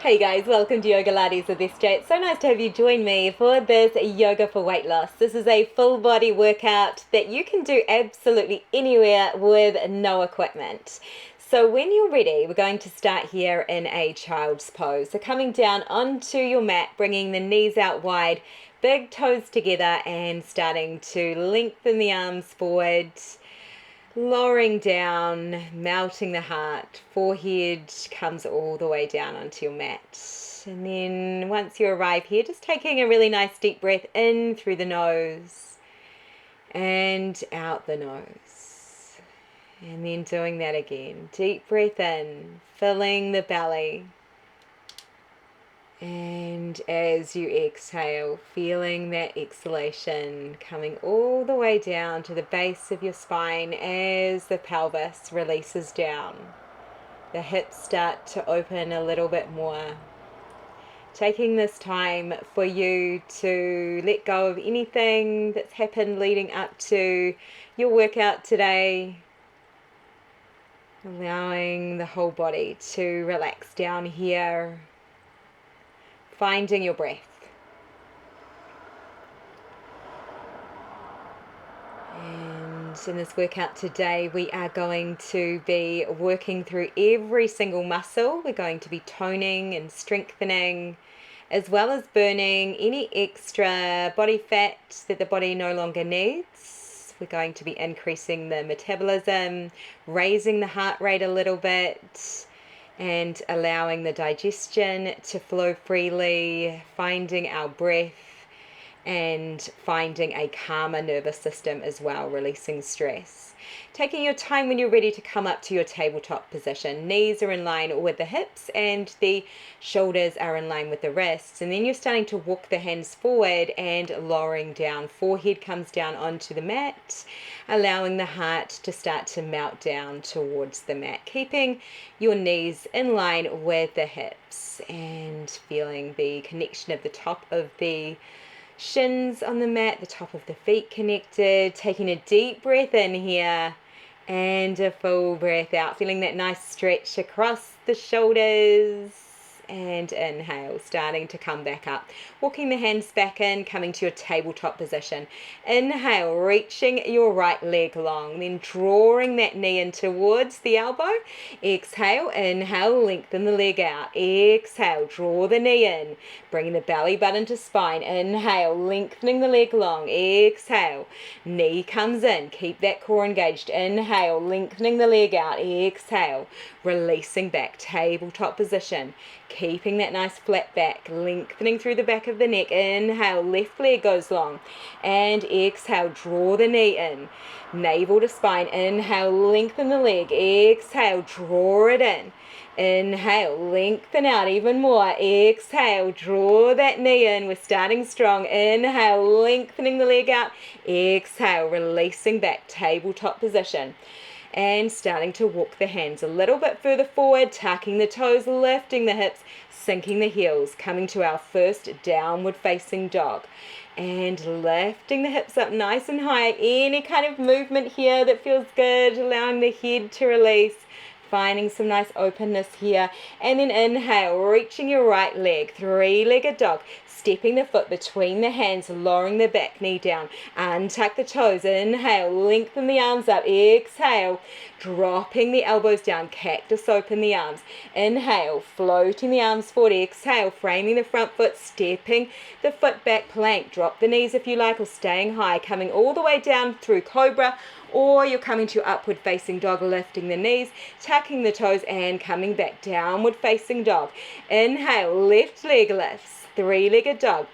Hey guys, welcome to Yogalates with SJ. It's so nice to have you join me for this yoga for weight loss. This is a full body workout that you can do absolutely anywhere with no equipment. So when you're ready, we're going to start here in a child's pose. So coming down onto your mat, bringing the knees out wide, big toes together, and starting to lengthen the arms forward. Lowering down, melting the heart, forehead comes all the way down onto your mat. And then once you arrive here, just taking a really nice deep breath in through the nose and out the nose. And then doing that again. Deep breath in, filling the belly. And as you exhale, feeling that exhalation coming all the way down to the base of your spine as the pelvis releases down. The hips start to open a little bit more. Taking this time for you to let go of anything that's happened leading up to your workout today. Allowing the whole body to relax down here. Finding your breath. And in this workout today, we are going to be working through every single muscle. We're going to be toning and strengthening, as well as burning any extra body fat that the body no longer needs. We're going to be increasing the metabolism, raising the heart rate a little bit, and allowing the digestion to flow freely, finding our breath, and finding a calmer nervous system as well, releasing stress. Taking your time when you're ready to come up to your tabletop position. Knees are in line with the hips and the shoulders are in line with the wrists. And then you're starting to walk the hands forward and lowering down. Forehead comes down onto the mat, allowing the heart to start to melt down towards the mat. Keeping your knees in line with the hips and feeling the connection of the top of the shins on the mat, the top of the feet connected, taking a deep breath in here and a full breath out, feeling that nice stretch across the shoulders. And inhale, starting to come back up. Walking the hands back in, coming to your tabletop position. Inhale, reaching your right leg long, then drawing that knee in towards the elbow. Exhale, inhale, lengthen the leg out. Exhale, draw the knee in, bringing the belly button to spine. Inhale, lengthening the leg long. Exhale, knee comes in, keep that core engaged. Inhale, lengthening the leg out. Exhale, releasing back, tabletop position. Keeping that nice flat back, lengthening through the back of the neck. Inhale, left leg goes long. And exhale, draw the knee in. Navel to spine. Inhale, lengthen the leg. Exhale, draw it in. Inhale, lengthen out even more. Exhale, draw that knee in. We're starting strong. Inhale, lengthening the leg out. Exhale, releasing back, tabletop position. And starting to walk the hands a little bit further forward, tucking the toes, lifting the hips, sinking the heels, coming to our first downward facing dog. And lifting the hips up nice and high. Any kind of movement here that feels good, allowing the head to release. Finding some nice openness here. And then inhale, reaching your right leg, three-legged dog. Stepping the foot between the hands, lowering the back knee down. Untuck the toes. Inhale, lengthen the arms up. Exhale, dropping the elbows down. Cactus open the arms. Inhale, floating the arms forward. Exhale, framing the front foot, stepping the foot back, plank. Drop the knees if you like, or staying high. Coming all the way down through cobra, or you're coming to upward facing dog, lifting the knees, tucking the toes, and coming back, downward facing dog. Inhale, left leg lifts. Three-legged dog.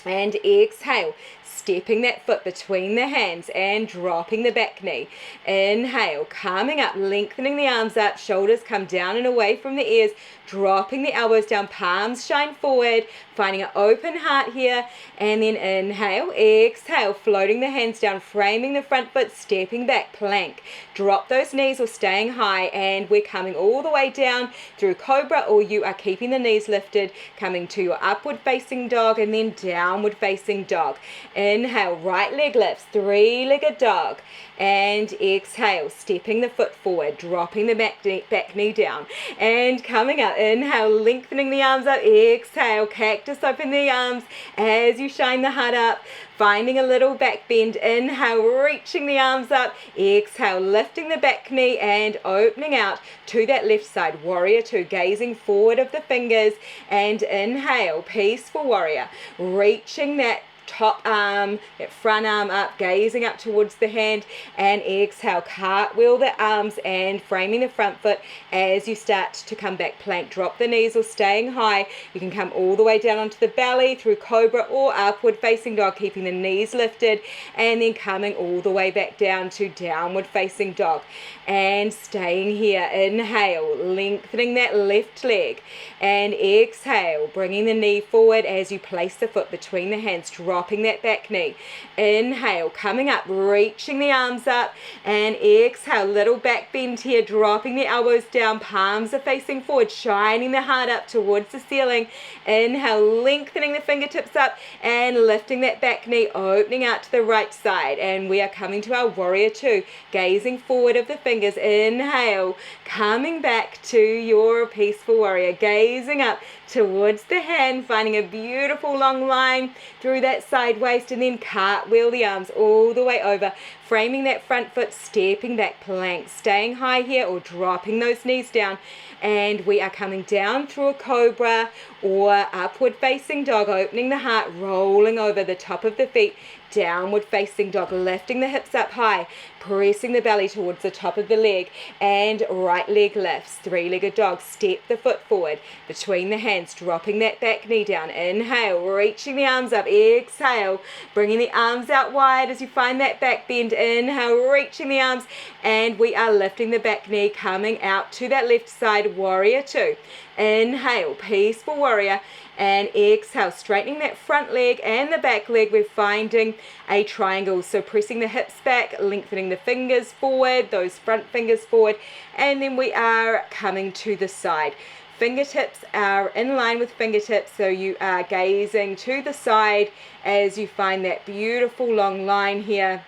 And exhale, stepping that foot between the hands and dropping the back knee. Inhale, coming up, lengthening the arms up, shoulders come down and away from the ears, dropping the elbows down, palms shine forward, finding an open heart here, and then inhale, exhale, floating the hands down, framing the front foot, stepping back, plank. Drop those knees or staying high, and we're coming all the way down through cobra, or you are keeping the knees lifted, coming to your upward facing dog, and then downward facing dog. Inhale, right leg lifts, three-legged dog. and exhale, stepping the foot forward, dropping the back knee down, and coming up. Inhale, lengthening the arms up. Exhale, cactus, open the arms as you shine the heart up, finding a little back bend. Inhale, reaching the arms up. Exhale, lifting the back knee and opening out to that left side. Warrior two, gazing forward of the fingers, and inhale, peaceful warrior, reaching that top arm, that front arm up, gazing up towards the hand, and exhale, cartwheel the arms and framing the front foot as you start to come back plank. Drop the knees or staying high. You can come all the way down onto the belly through cobra or upward facing dog, keeping the knees lifted, and then coming all the way back down to downward facing dog and staying here. Inhale, lengthening that left leg, and exhale, bringing the knee forward as you place the foot between the hands, dropping that back knee. Inhale, coming up, reaching the arms up, and exhale, little back bend here, dropping the elbows down, palms are facing forward, shining the heart up towards the ceiling. Inhale, lengthening the fingertips up and lifting that back knee, opening out to the right side, and we are coming to our warrior two, gazing forward of the fingers. Inhale, coming back to your peaceful warrior, gazing up towards the hand, finding a beautiful long line through that side waist, and then cartwheel the arms all the way over, framing that front foot, stepping back plank, staying high here or dropping those knees down, and we are coming down through a cobra or upward facing dog, opening the heart, rolling over the top of the feet, downward facing dog, lifting the hips up high, pressing the belly towards the top of the leg, and right leg lifts. Three-legged dog, step the foot forward between the hands, dropping that back knee down. Inhale, reaching the arms up. Exhale, bringing the arms out wide as you find that back bend. Inhale, reaching the arms, and we are lifting the back knee, coming out to that left side, warrior two. Inhale, peaceful warrior, and exhale, straightening that front leg and the back leg. We're finding a triangle, so pressing the hips back, lengthening the fingers forward, those front fingers forward, and then we are coming to the side. Fingertips are in line with fingertips, so you are gazing to the side as you find that beautiful long line here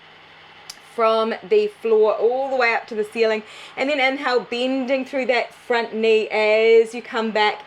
from the floor all the way up to the ceiling, and then inhale, bending through that front knee as you come back,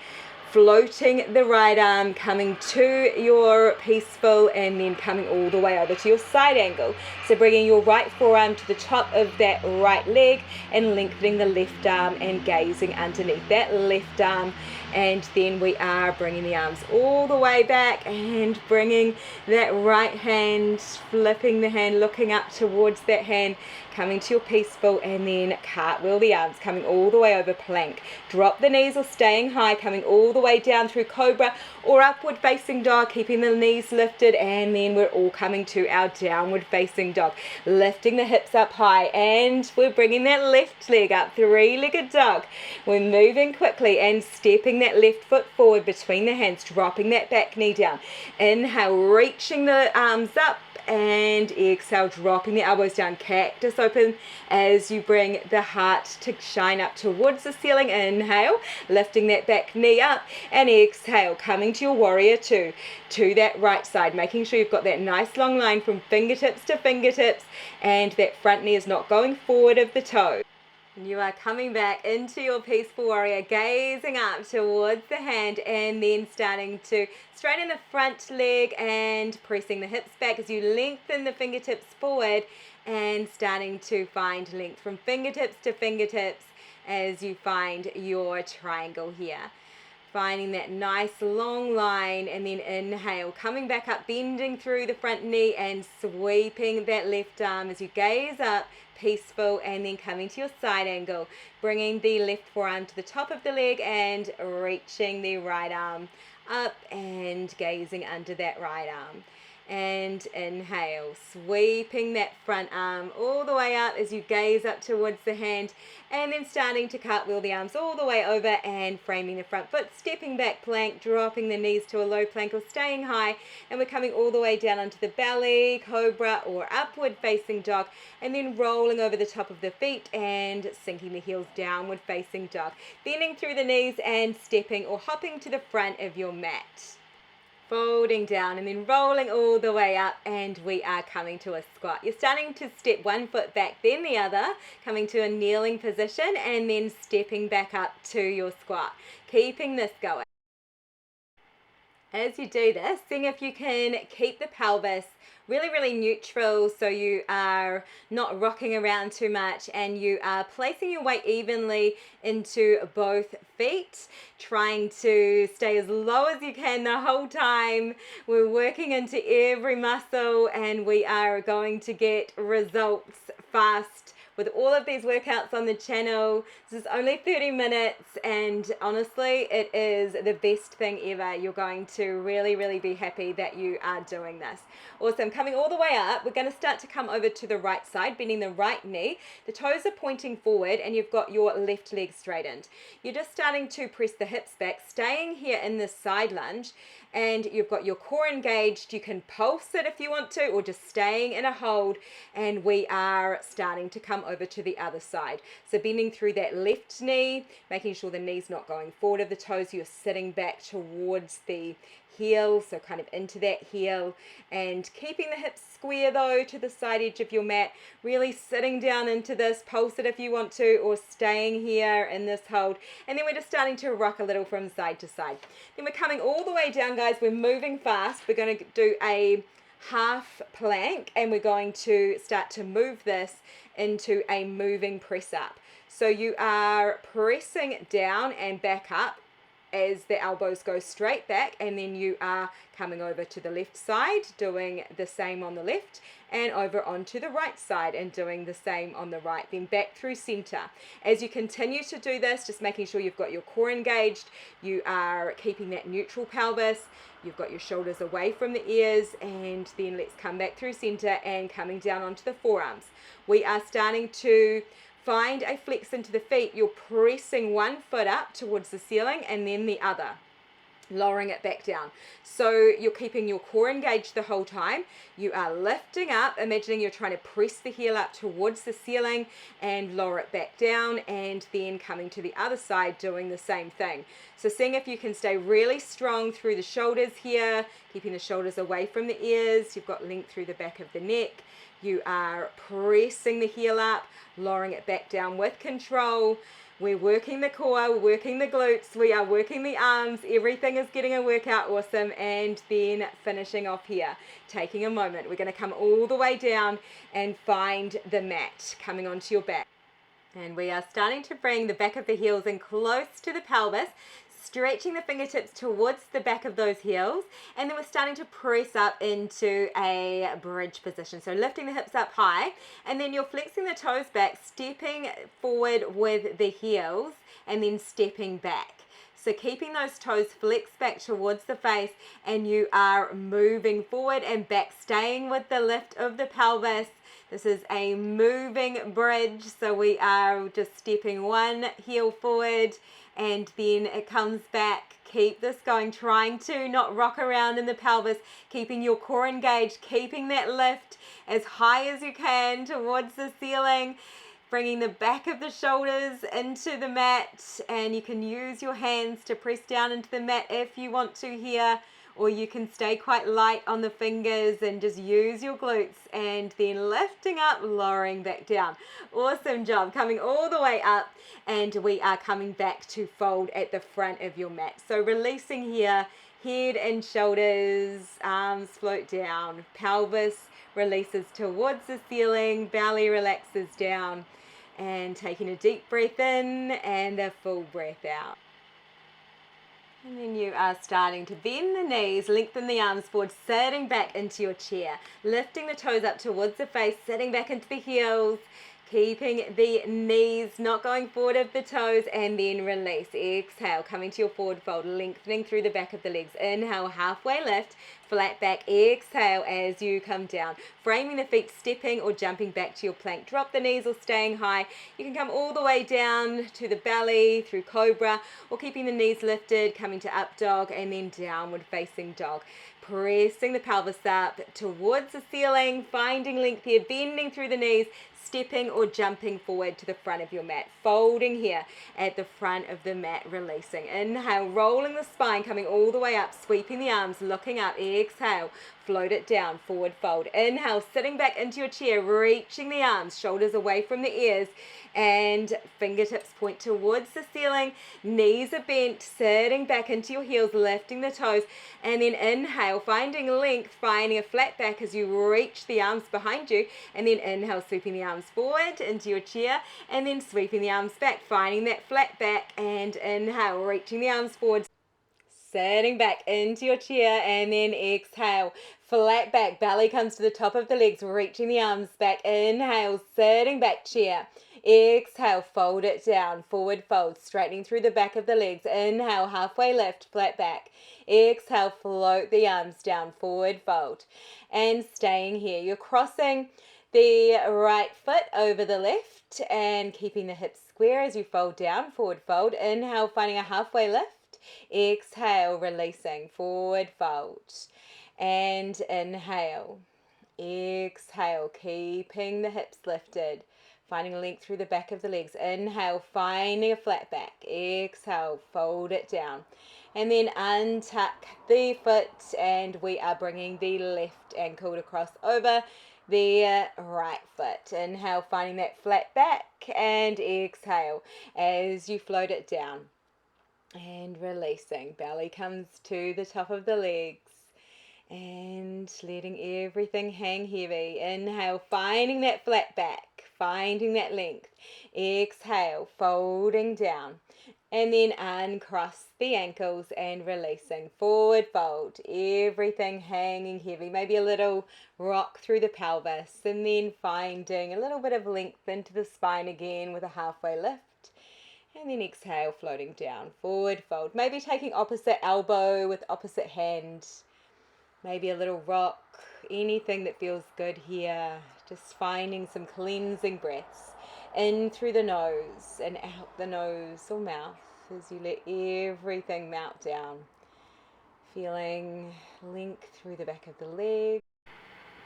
floating the right arm, coming to your peaceful, and then coming all the way over to your side angle. So bringing your right forearm to the top of that right leg and lengthening the left arm and gazing underneath that left arm. And then we are bringing the arms all the way back and bringing that right hand, flipping the hand, looking up towards that hand, coming to your peaceful, and then cartwheel the arms, coming all the way over plank. Drop the knees or staying high, coming all the way down through cobra or upward facing dog, keeping the knees lifted, and then we're all coming to our downward facing dog, lifting the hips up high, and we're bringing that left leg up, three-legged dog. We're moving quickly and stepping that left foot forward between the hands, dropping that back knee down. Inhale, reaching the arms up, and exhale, dropping the elbows down, cactus open as you bring the heart to shine up towards the ceiling. Inhale, lifting that back knee up, and exhale, coming to your warrior two, to that right side, making sure you've got that nice long line from fingertips to fingertips, and that front knee is not going forward of the toe. You are coming back into your peaceful warrior, gazing up towards the hand, and then starting to straighten the front leg and pressing the hips back as you lengthen the fingertips forward, and starting to find length from fingertips to fingertips as you find your triangle here. Finding that nice long line, and then inhale, coming back up, bending through the front knee and sweeping that left arm as you gaze up, peaceful, and then coming to your side angle, bringing the left forearm to the top of the leg and reaching the right arm up and gazing under that right arm. And inhale, sweeping that front arm all the way up as you gaze up towards the hand, and then starting to cartwheel the arms all the way over and framing the front foot, stepping back plank, dropping the knees to a low plank or staying high, and we're coming all the way down onto the belly, cobra or upward facing dog, and then rolling over the top of the feet and sinking the heels, downward facing dog, bending through the knees and stepping or hopping to the front of your mat. folding down and then rolling all the way up, and we are coming to a squat. You're starting to step one foot back, then the other, coming to a kneeling position, and then stepping back up to your squat. Keeping this going. As you do this, seeing if you can keep the pelvis really neutral, so you are not rocking around too much, and you are placing your weight evenly into both feet, trying to stay as low as you can the whole time. We're working into every muscle, and we are going to get results fast with all of these workouts on the channel. This is only 30 minutes, and honestly, it is the best thing ever. You're going to really be happy that you are doing this. Awesome. Coming all the way up, we're going to start to come over to the right side, bending the right knee. The toes are pointing forward, and you've got your left leg straightened. You're just starting to press the hips back, staying here in this side lunge, and you've got your core engaged. You can pulse it if you want to, or just staying in a hold, and we are starting to come over to the other side. So bending through that left knee, making sure the knee's not going forward of the toes. You're sitting back towards the heel, so kind of into that heel, and keeping the hips square though to the side edge of your mat. Really sitting down into this. Pulse it if you want to, or staying here in this hold. And then we're just starting to rock a little from side to side. Then we're coming all the way down, guys. We're moving fast. We're going to do a half plank, and we're going to start to move this into a moving press up. So you are pressing down and back up as the elbows go straight back, and then you are coming over to the left side, doing the same on the left, and over onto the right side and doing the same on the right, then back through center. As you continue to do this, just making sure you've got your core engaged, you are keeping that neutral pelvis, you've got your shoulders away from the ears, and then let's come back through center and coming down onto the forearms. We are starting to find a flex into the feet. You're pressing one foot up towards the ceiling and then the other, lowering it back down. So you're keeping your core engaged the whole time. You are lifting up, imagining you're trying to press the heel up towards the ceiling and lower it back down, and then coming to the other side doing the same thing. So seeing if you can stay really strong through the shoulders here, keeping the shoulders away from the ears. You've got length through the back of the neck. You are pressing the heel up, lowering it back down with control. We're working the core, we're working the glutes, we are working the arms. Everything is getting a workout. Awesome. And then finishing off here, taking a moment. We're going to come all the way down and find the mat, coming onto your back. And we are starting to bring the back of the heels in close to the pelvis, stretching the fingertips towards the back of those heels, and then we're starting to press up into a bridge position. So lifting the hips up high, and then you're flexing the toes back, stepping forward with the heels, and then stepping back. So keeping those toes flexed back towards the face, and you are moving forward and back, staying with the lift of the pelvis. This is a moving bridge, so we are just stepping one heel forward, and then it comes back. Keep this going, trying to not rock around in the pelvis, keeping your core engaged, keeping that lift as high as you can towards the ceiling, bringing the back of the shoulders into the mat, and you can use your hands to press down into the mat if you want to here, or you can stay quite light on the fingers and just use your glutes, and then lifting up, lowering back down. Awesome job. Coming all the way up, and we are coming back to fold at the front of your mat. So releasing here, head and shoulders, arms float down, pelvis releases towards the ceiling, belly relaxes down, and taking a deep breath in and a full breath out. And then you are starting to bend the knees, lengthen the arms forward, sitting back into your chair, lifting the toes up towards the face, sitting back into the heels, keeping the knees not going forward of the toes, and then release. Exhale, coming to your forward fold, lengthening through the back of the legs. Inhale, halfway lift, flat back. Exhale as you come down, framing the feet, stepping or jumping back to your plank. Drop the knees or staying high. You can come all the way down to the belly through cobra, or keeping the knees lifted, coming to up dog, and then downward facing dog. Pressing the pelvis up towards the ceiling, finding length here, bending through the knees, stepping or jumping forward to the front of your mat, folding here at the front of the mat, releasing. Inhale, rolling the spine, coming all the way up, sweeping the arms, looking up. Exhale, float it down, forward fold. Inhale, sitting back into your chair, reaching the arms, shoulders away from the ears, and fingertips point towards the ceiling, knees are bent, sitting back into your heels, lifting the toes, and then inhale, finding length, finding a flat back as you reach the arms behind you, and then inhale, sweeping the arms forward into your chair, and then sweeping the arms back, finding that flat back, and inhale, reaching the arms forward, sitting back into your chair, and then exhale, flat back, belly comes to the top of the legs, reaching the arms back. Inhale, sitting back, chair. Exhale, fold it down, forward fold, straightening through the back of the legs. Inhale, halfway lift, flat back. Exhale, float the arms down, forward fold. And staying here, you're crossing the right foot over the left and keeping the hips square as you fold down, forward fold. Inhale, finding a halfway lift. Exhale, releasing, forward fold, and inhale, exhale, keeping the hips lifted, finding length through the back of the legs. Inhale, finding a flat back. Exhale, fold it down, and then untuck the foot, and we are bringing the left ankle to cross over the right foot. Inhale, finding that flat back, and exhale as you float it down. And releasing, belly comes to the top of the legs and letting everything hang heavy. Inhale, finding that flat back, finding that length. Exhale, folding down, and then uncross the ankles and releasing, forward fold, everything hanging heavy, maybe a little rock through the pelvis, and then finding a little bit of length into the spine again with a halfway lift. And then exhale, floating down, forward fold. Maybe taking opposite elbow with opposite hand. Maybe a little rock, anything that feels good here. Just finding some cleansing breaths in through the nose and out the nose or mouth as you let everything melt down. Feeling length through the back of the leg.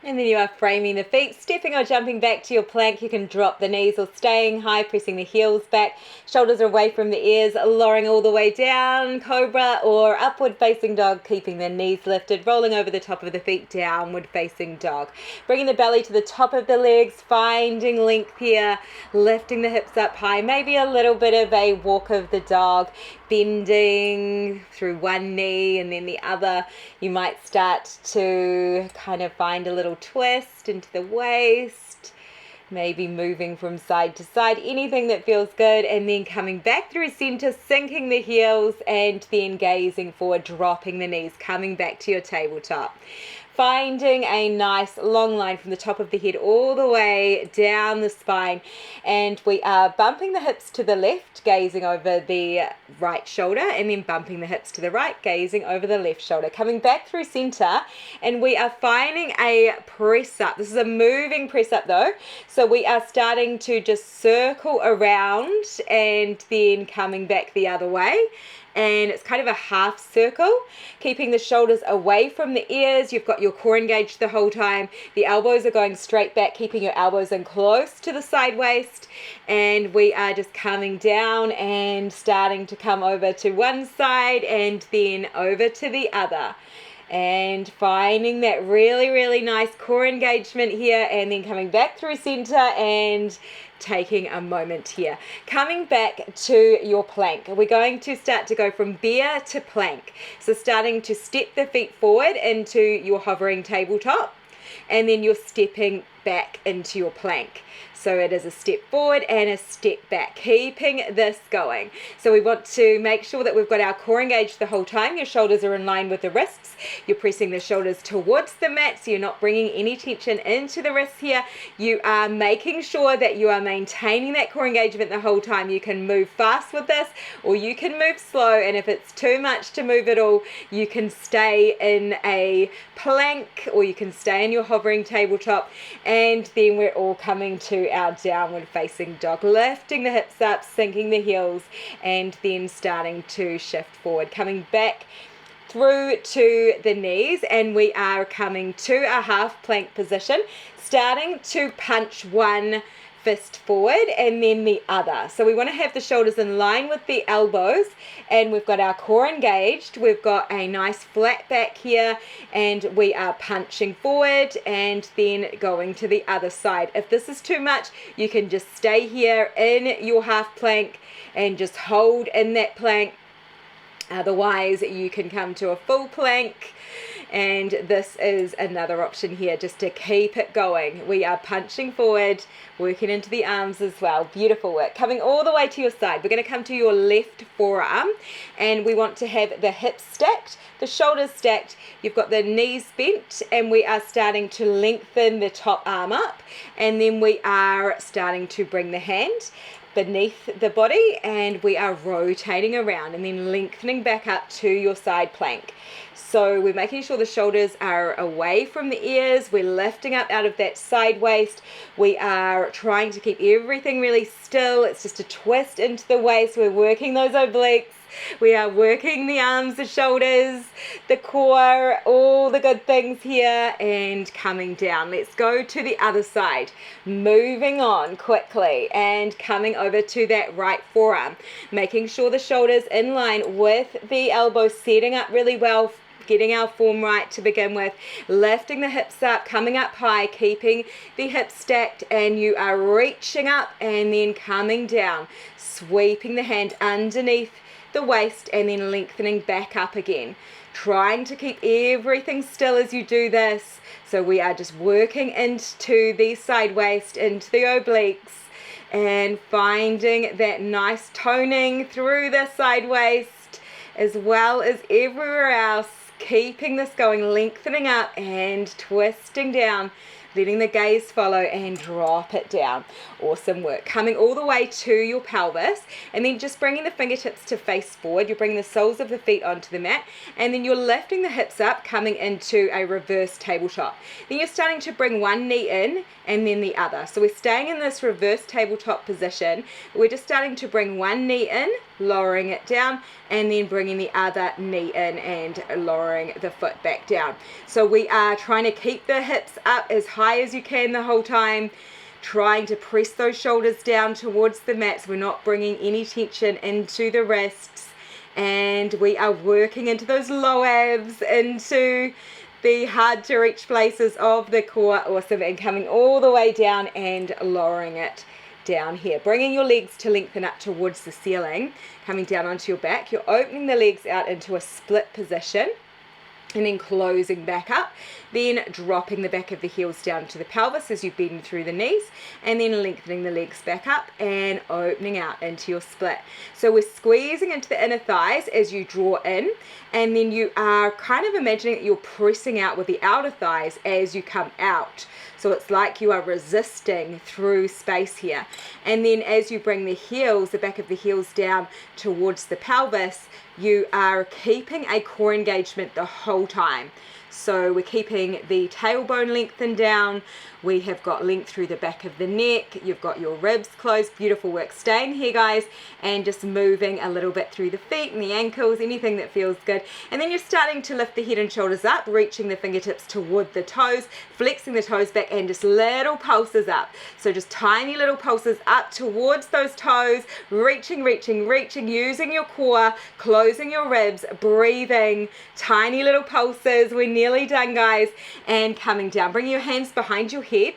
And then you are framing the feet, stepping or jumping back to your plank. You can drop the knees or staying high, pressing the heels back. Shoulders are away from the ears, lowering all the way down, cobra or upward facing dog, keeping the knees lifted, rolling over the top of the feet, downward facing dog. Bringing the belly to the top of the legs, finding length here, lifting the hips up high, maybe a little bit of a walk of the dog, bending through one knee and then the other. You might start to kind of find a little twist into the waist, maybe moving from side to side, anything that feels good, and then coming back through center, sinking the heels, and then gazing forward, dropping the knees, coming back to your tabletop. Finding a nice long line from the top of the head all the way down the spine, and we are bumping the hips to the left, gazing over the right shoulder, and then bumping the hips to the right, gazing over the left shoulder, coming back through center, and we are finding a press up. This is a moving press up though, so we are starting to just circle around and then coming back the other way. And it's kind of a half circle, keeping the shoulders away from the ears. You've got your core engaged the whole time. The elbows are going straight back, keeping your elbows in close to the side waist. And we are just coming down and starting to come over to one side and then over to the other. And finding that really, really nice core engagement here, and then coming back through center and taking a moment here. Coming back to your plank, we're going to start to go from bear to plank. So starting to step the feet forward into your hovering tabletop, and then you're stepping back into your plank. So it is a step forward and a step back, keeping this going. So we want to make sure that we've got our core engaged the whole time. Your shoulders are in line with the wrists. You're pressing the shoulders towards the mat, so you're not bringing any tension into the wrists here. You are making sure that you are maintaining that core engagement the whole time. You can move fast with this, or you can move slow, and if it's too much to move at all, you can stay in a plank, or you can stay in your hovering tabletop, and then we're all coming to our downward facing dog, lifting the hips up, sinking the heels, and then starting to shift forward, coming back through to the knees, and we are coming to a half plank position, starting to punch one fist forward, and then the other. So we want to have the shoulders in line with the elbows, and we've got our core engaged. We've got a nice flat back here, and we are punching forward and then going to the other side. If this is too much, you can just stay here in your half plank and just hold in that plank. Otherwise, you can come to a full plank, and this is another option here just to keep it going. We are punching forward, working into the arms as well. Beautiful work. Coming all the way to your side. We're going to come to your left forearm, and we want to have the hips stacked, the shoulders stacked. You've got the knees bent, and we are starting to lengthen the top arm up, and then we are starting to bring the hand beneath the body, and we are rotating around and then lengthening back up to your side plank. So we're making sure the shoulders are away from the ears. We're lifting up out of that side waist. We are trying to keep everything really still. It's just a twist into the waist. We're working those obliques. We are working the arms, the shoulders, the core, all the good things here, and coming down. Let's go to the other side. Moving on quickly and coming over to that right forearm. Making sure the shoulders in line with the elbows, setting up really well, getting our form right to begin with, lifting the hips up, coming up high, keeping the hips stacked, and you are reaching up and then coming down, sweeping the hand underneath the waist and then lengthening back up again. Trying to keep everything still as you do this. So we are just working into the side waist, into the obliques, and finding that nice toning through the side waist as well as everywhere else. Keeping this going, lengthening up and twisting down, letting the gaze follow and drop it down. Awesome work. Coming all the way to your pelvis, and then just bringing the fingertips to face forward. You're bringing the soles of the feet onto the mat, and then you're lifting the hips up, coming into a reverse tabletop. Then you're starting to bring one knee in and then the other. So we're staying in this reverse tabletop position. We're just starting to bring one knee in, lowering it down, and then bringing the other knee in and lowering the foot back down. So we are trying to keep the hips up as high as you can the whole time, trying to press those shoulders down towards the mat so we're not bringing any tension into the wrists, and we are working into those low abs, into the hard to reach places of the core. Awesome. And coming all the way down and lowering it down here, bringing your legs to lengthen up towards the ceiling, coming down onto your back. You're opening the legs out into a split position, and then closing back up, then dropping the back of the heels down to the pelvis as you bend through the knees, and then lengthening the legs back up and opening out into your split. So we're squeezing into the inner thighs as you draw in, and then you are kind of imagining that you're pressing out with the outer thighs as you come out. So it's like you are resisting through space here. And then as you bring the heels, the back of the heels down towards the pelvis, you are keeping a core engagement the whole time. So we're keeping the tailbone lengthened down. We have got length through the back of the neck. You've got your ribs closed. Beautiful work. Staying here, guys, and just moving a little bit through the feet and the ankles, anything that feels good. And then you're starting to lift the head and shoulders up, reaching the fingertips toward the toes, flexing the toes back, and just little pulses up. So just tiny little pulses up towards those toes, reaching, using your core, closing your ribs, breathing, tiny little pulses. We're nearly done, guys, and coming down. Bring your hands behind your head,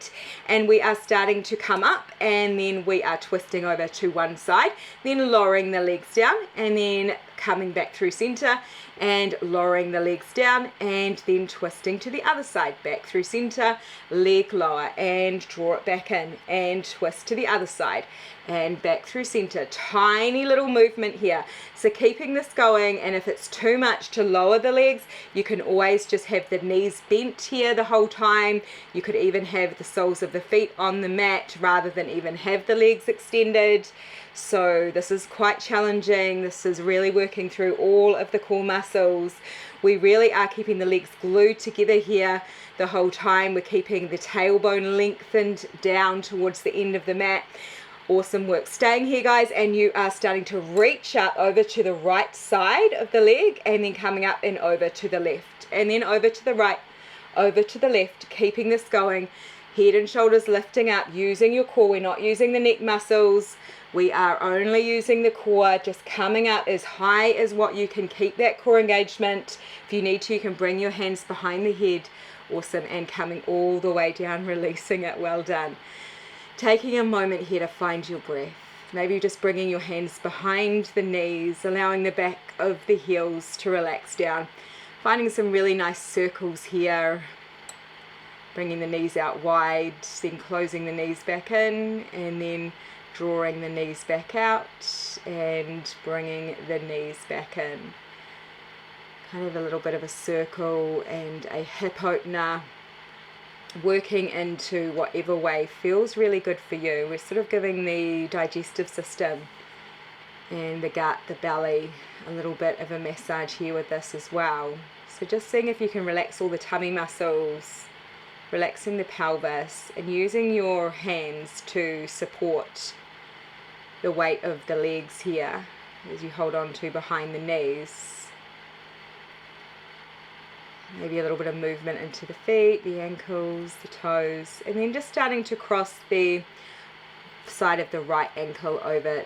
and we are starting to come up, and then we are twisting over to one side, then lowering the legs down, and then coming back through center and lowering the legs down, and then twisting to the other side, back through center, leg lower, and draw it back in, and twist to the other side and back through center. Tiny little movement here. So keeping this going, and if it's too much to lower the legs, you can always just have the knees bent here the whole time. You could even have the soles of the feet on the mat rather than even have the legs extended. So this is quite challenging. This is really working through all of the core muscles. We really are keeping the legs glued together here the whole time. We're keeping the tailbone lengthened down towards the end of the mat. Awesome work. Staying here, guys, and you are starting to reach up over to the right side of the leg, and then coming up and over to the left, and then over to the right, over to the left, keeping this going. Head and shoulders lifting up, using your core. We're not using the neck muscles. We are only using the core, just coming up as high as what you can. Keep that core engagement. If you need to, you can bring your hands behind the head. Awesome. And coming all the way down, releasing it. Well done. Taking a moment here to find your breath. Maybe just bringing your hands behind the knees, allowing the back of the heels to relax down. Finding some really nice circles here. Bringing the knees out wide, then closing the knees back in, and then drawing the knees back out and bringing the knees back in. Kind of a little bit of a circle and a hip opener. Working into whatever way feels really good for you. We're sort of giving the digestive system and the gut, the belly, a little bit of a massage here with this as well. So just seeing if you can relax all the tummy muscles, relaxing the pelvis, and using your hands to support the weight of the legs here as you hold on to behind the knees. Maybe a little bit of movement into the feet, the ankles, the toes, and then just starting to cross the side of the right ankle over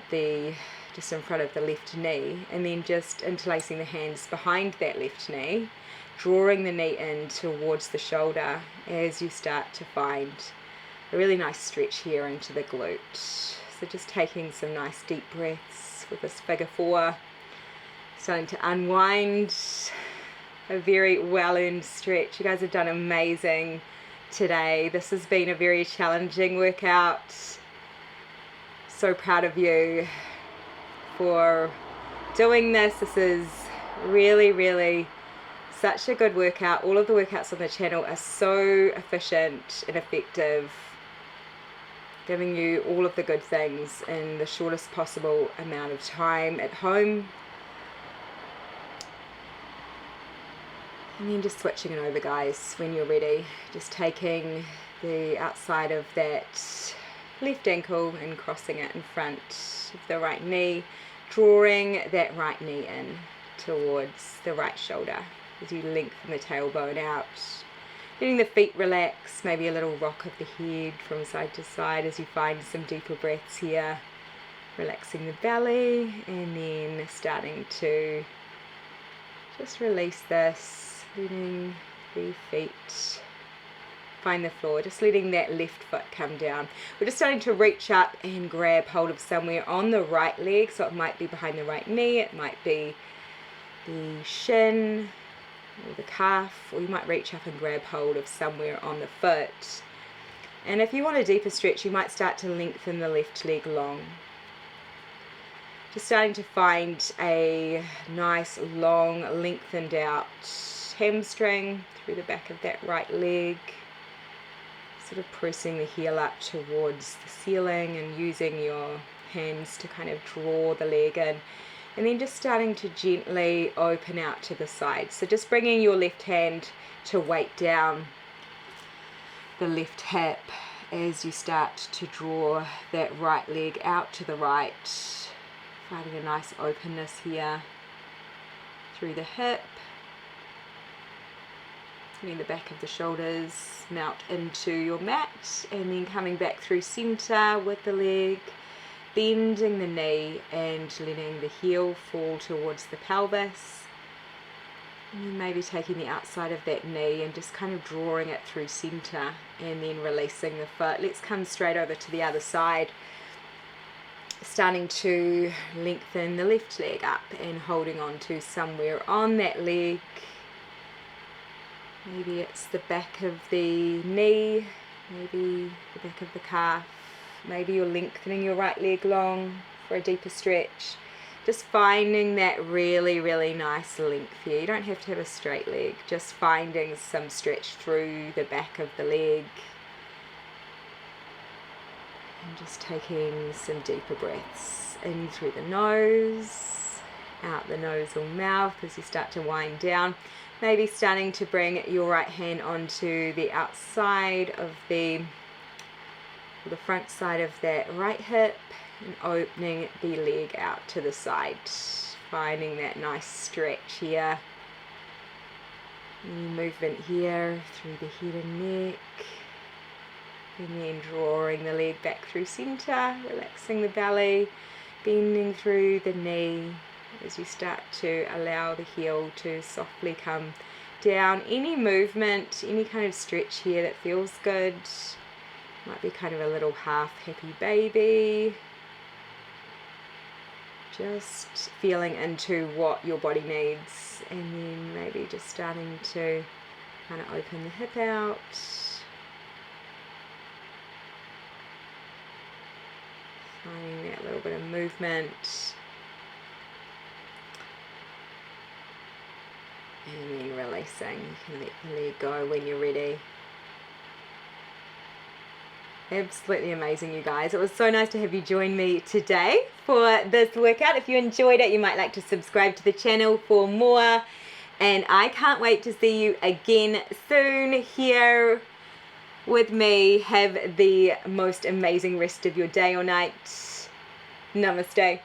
just in front of the left knee, and then just interlacing the hands behind that left knee, drawing the knee in towards the shoulder as you start to find a really nice stretch here into the glute. So just taking some nice deep breaths with this figure 4, starting to unwind. A very well-earned stretch. You guys have done amazing today. This has been a very challenging workout. So proud of you for doing this. This is really, really such a good workout. All of the workouts on the channel are so efficient and effective, giving you all of the good things in the shortest possible amount of time at home. And then just switching it over, guys, when you're ready. Just taking the outside of that left ankle and crossing it in front of the right knee, drawing that right knee in towards the right shoulder as you lengthen the tailbone out. Letting the feet relax, maybe a little rock of the head from side to side as you find some deeper breaths here. Relaxing the belly, and then starting to just release this. Letting the feet find the floor, just letting that left foot come down. We're just starting to reach up and grab hold of somewhere on the right leg, so it might be behind the right knee, it might be the shin or the calf, or you might reach up and grab hold of somewhere on the foot. And if you want a deeper stretch, you might start to lengthen the left leg long. Just starting to find a nice long lengthened out hamstring through the back of that right leg, sort of pressing the heel up towards the ceiling and using your hands to kind of draw the leg in, and then just starting to gently open out to the side. So just bringing your left hand to weight down the left hip as you start to draw that right leg out to the right, finding a nice openness here through the hip. Letting the back of the shoulders melt into your mat, and then coming back through center with the leg, bending the knee and letting the heel fall towards the pelvis, and then maybe taking the outside of that knee and just kind of drawing it through center and then releasing the foot. Let's come straight over to the other side, starting to lengthen the left leg up and holding on to somewhere on that leg. Maybe it's the back of the knee, maybe the back of the calf, maybe you're lengthening your right leg long for a deeper stretch. Just finding that really, really nice length here. You don't have to have a straight leg, just finding some stretch through the back of the leg. And just taking some deeper breaths in through the nose, out the nose or mouth as you start to wind down. Maybe starting to bring your right hand onto the outside of the front side of that right hip and opening the leg out to the side. Finding that nice stretch here. Any movement here through the head and neck. And then drawing the leg back through center, relaxing the belly, bending through the knee as you start to allow the heel to softly come down. Any movement, any kind of stretch here that feels good. Might be kind of a little half happy baby. Just feeling into what your body needs, and then maybe just starting to kind of open the hip out. Finding that little bit of movement. And then releasing. You can let the leg go when you're ready. Absolutely amazing, you guys. It was so nice to have you join me today for this workout. If you enjoyed it, you might like to subscribe to the channel for more. And I can't wait to see you again soon here with me. Have the most amazing rest of your day or night. Namaste.